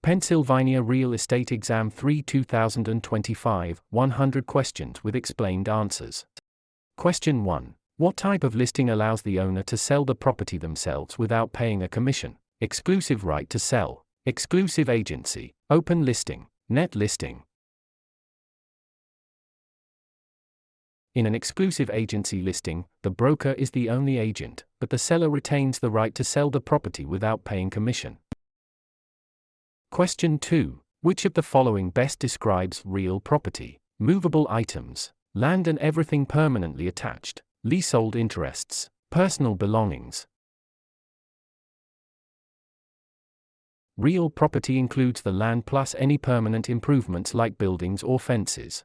Pennsylvania Real Estate Exam 3 2025, 100 questions with explained answers. Question 1. What type of listing allows the owner to sell the property themselves without paying a commission? Exclusive right to sell, exclusive agency, open listing, net listing. In an exclusive agency listing, the broker is the only agent, but the seller retains the right to sell the property without paying commission. Question 2. Which of the following best describes real property? Movable items, land and everything permanently attached, leasehold interests, personal belongings. Real property includes the land plus any permanent improvements like buildings or fences.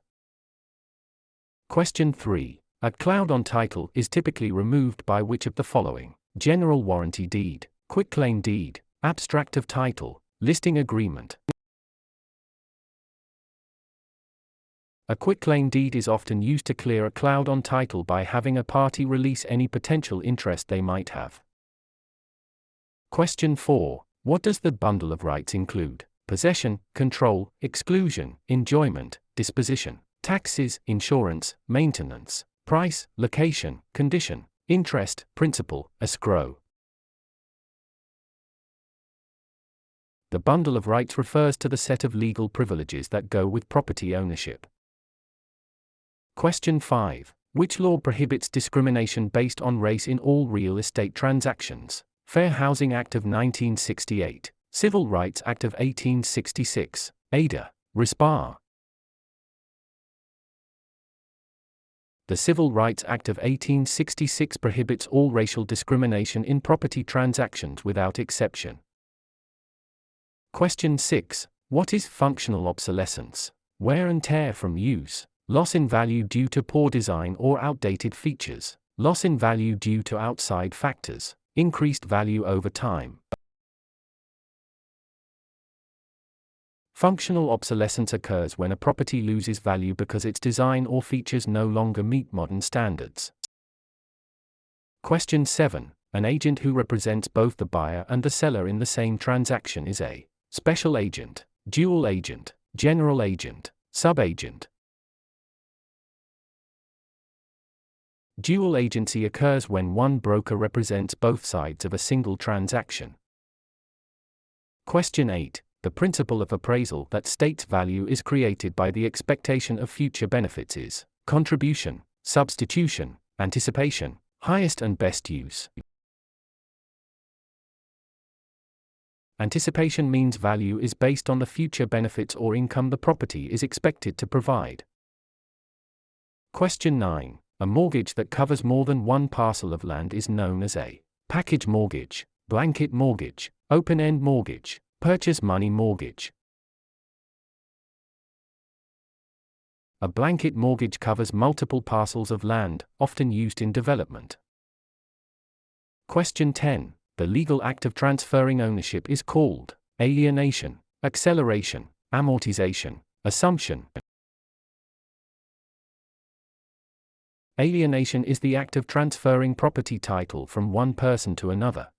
Question 3. A cloud on title is typically removed by which of the following? General warranty deed, quitclaim deed, abstract of title, listing agreement. A quitclaim deed is often used to clear a cloud on title by having a party release any potential interest they might have. Question 4. What does the bundle of rights include? Possession, control, exclusion, enjoyment, disposition, taxes, insurance, maintenance, price, location, condition, interest, principal, escrow. The bundle of rights refers to the set of legal privileges that go with property ownership. Question 5. Which law prohibits discrimination based on race in all real estate transactions? Fair Housing Act of 1968, Civil Rights Act of 1866, Ada, RESPA. The Civil Rights Act of 1866 prohibits all racial discrimination in property transactions without exception. Question 6. What is functional obsolescence? Wear and tear from use, loss in value due to poor design or outdated features, loss in value due to outside factors, increased value over time. Functional obsolescence occurs when a property loses value because its design or features no longer meet modern standards. Question 7. An agent who represents both the buyer and the seller in the same transaction is a special agent, dual agent, general agent, subagent. Dual agency occurs when one broker represents both sides of a single transaction. Question 8. The principle of appraisal that states value is created by the expectation of future benefits is contribution, substitution, anticipation, highest and best use. Anticipation means value is based on the future benefits or income the property is expected to provide. Question 9. A mortgage that covers more than one parcel of land is known as a package mortgage, blanket mortgage, open-end mortgage, purchase money mortgage. A blanket mortgage covers multiple parcels of land, often used in development. Question 10. The legal act of transferring ownership is called alienation, acceleration, amortization, assumption. Alienation is the act of transferring property title from one person to another.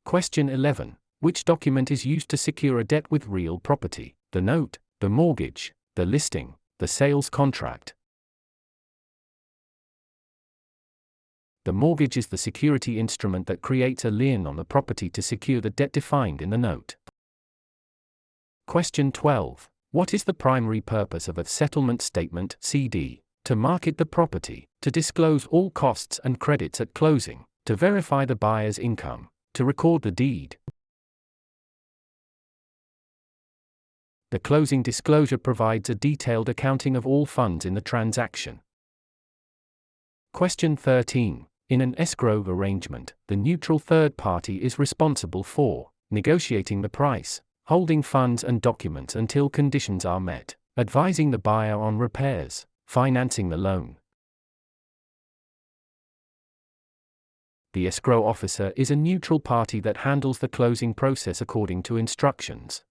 Question 11. Which document is used to secure a debt with real property? The note, the mortgage, the listing, the sales contract. The mortgage is the security instrument that creates a lien on the property to secure the debt defined in the note. Question 12. What is the primary purpose of a settlement statement (CD)? To market the property, to disclose all costs and credits at closing, to verify the buyer's income, to record the deed. The closing disclosure provides a detailed accounting of all funds in the transaction. Question 13. In an escrow arrangement, the neutral third party is responsible for negotiating the price, holding funds and documents until conditions are met, advising the buyer on repairs, financing the loan. The escrow officer is a neutral party that handles the closing process according to instructions.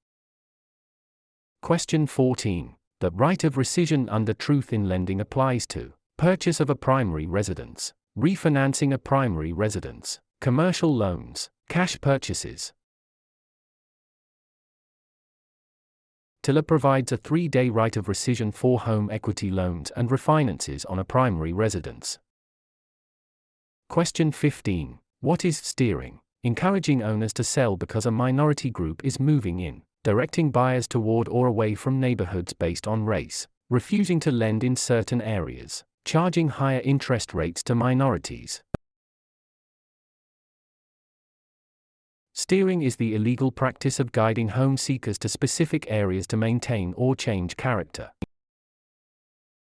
Question 14. The right of rescission under truth in lending applies to purchase of a primary residence, refinancing a primary residence, commercial loans, cash purchases. TILA provides a 3-day right of rescission for home equity loans and refinances on a primary residence. Question 15. What is steering? Encouraging owners to sell because a minority group is moving in, directing buyers toward or away from neighborhoods based on race, refusing to lend in certain areas, charging higher interest rates to minorities. Steering is the illegal practice of guiding home seekers to specific areas to maintain or change character.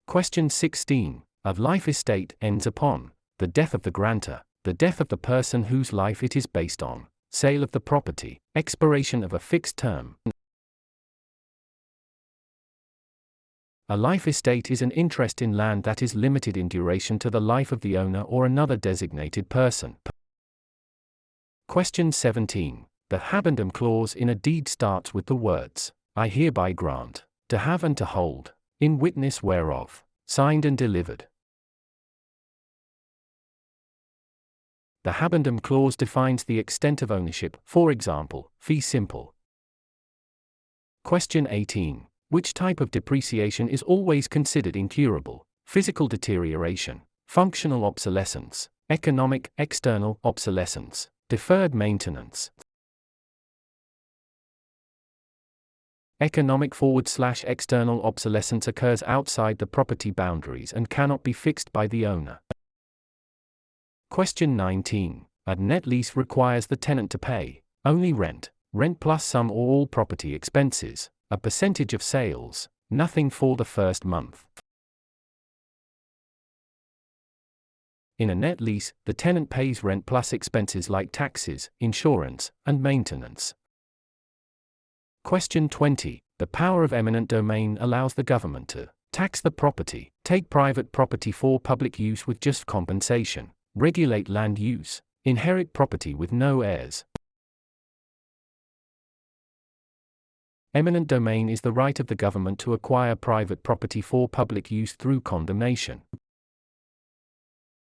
Question 16. A life estate ends upon the death of the grantor, the death of the person whose life it is based on, sale of the property, expiration of a fixed term. A life estate is an interest in land that is limited in duration to the life of the owner or another designated person. Question 17. The habendum clause in a deed starts with the words, I hereby grant, to have and to hold, in witness whereof, signed and delivered. The habendum clause defines the extent of ownership, for example, fee simple. Question 18. Which type of depreciation is always considered incurable? Physical deterioration, functional obsolescence, economic, external obsolescence, deferred maintenance. Economic / external obsolescence occurs outside the property boundaries and cannot be fixed by the owner. Question 19. A net lease requires the tenant to pay only rent, rent plus some or all property expenses, a percentage of sales, nothing for the first month. In a net lease, the tenant pays rent plus expenses like taxes, insurance, and maintenance. Question 20. The power of eminent domain allows the government to tax the property, take private property for public use with just compensation, regulate land use, inherit property with no heirs. Eminent domain is the right of the government to acquire private property for public use through condemnation.